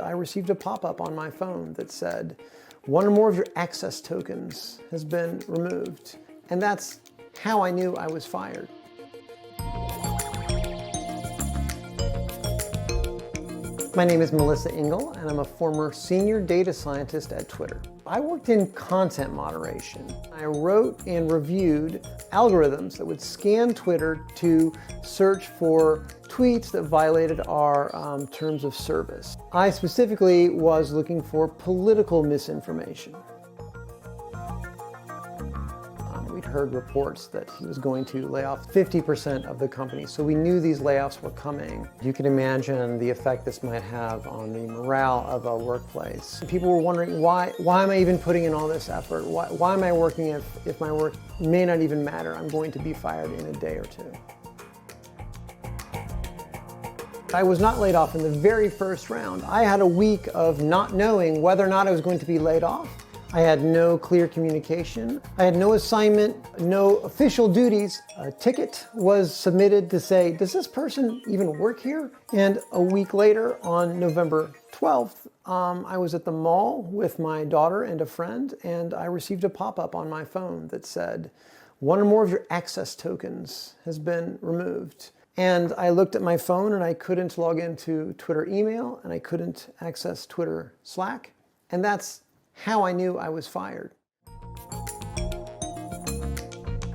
I received a pop-up on my phone that said, one or more of your access tokens has been removed. And that's how I knew I was fired. My name is Melissa Engel, and I'm a former senior data scientist at Twitter. I worked in content moderation. I wrote and reviewed algorithms that would scan Twitter to search for tweets that violated our terms of service. I specifically was looking for political misinformation. We'd heard reports that he was going to lay off 50% of the company, so we knew these layoffs were coming. You can imagine the effect this might have on the morale of a workplace. People were wondering, why am I even putting in all this effort? Why am I working if my work may not even matter? I'm going to be fired in a day or two. I was not laid off in the very first round. I had a week of not knowing whether or not I was going to be laid off. I had no clear communication. I had no assignment, no official duties. A ticket was submitted to say, does this person even work here? And a week later, on November 12th, I was at the mall with my daughter and a friend, and I received a pop-up on my phone that said, one or more of your access tokens has been removed. And I looked at my phone and I couldn't log into Twitter email, and I couldn't access Twitter Slack. And that's how I knew I was fired.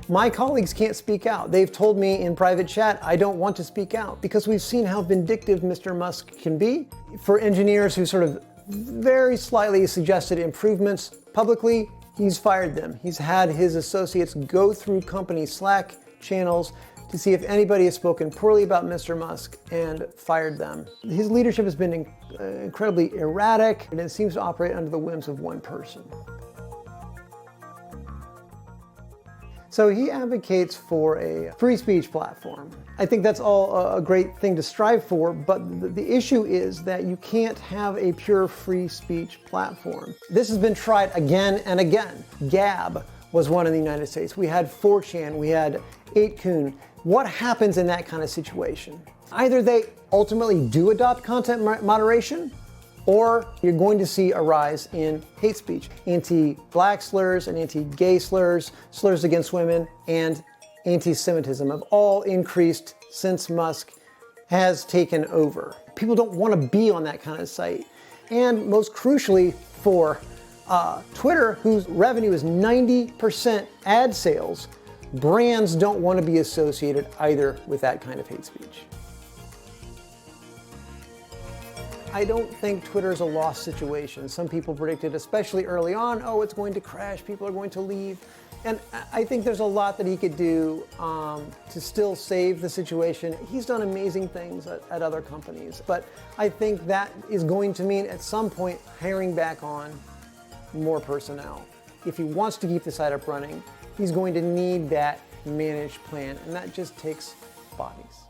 My colleagues can't speak out. They've told me in private chat, I don't want to speak out, because we've seen how vindictive Mr. Musk can be. For engineers who sort of very slightly suggested improvements publicly, he's fired them. He's had his associates go through company Slack channels to see if anybody has spoken poorly about Mr. Musk and fired them. His leadership has been incredibly erratic, and it seems to operate under the whims of one person. So he advocates for a free speech platform. I think that's all a great thing to strive for, but the issue is that you can't have a pure free speech platform. This has been tried again and again. Gab was one in the United States. We had 4chan, we had 8kun. What happens in that kind of situation? Either they ultimately do adopt content moderation, or you're going to see a rise in hate speech. Anti-black slurs and anti-gay slurs, slurs against women, and anti-Semitism have all increased since Musk has taken over. People don't want to be on that kind of site. And most crucially for Twitter, whose revenue is 90% ad sales, brands don't want to be associated either with that kind of hate speech. I don't think Twitter is a lost situation. Some people predicted, especially early on, oh, it's going to crash, people are going to leave. And I think there's a lot that he could do to still save the situation. He's done amazing things at other companies, but I think that is going to mean at some point hiring back on more personnel. If he wants to keep the site up running, he's going to need that managed plan, and that just takes bodies.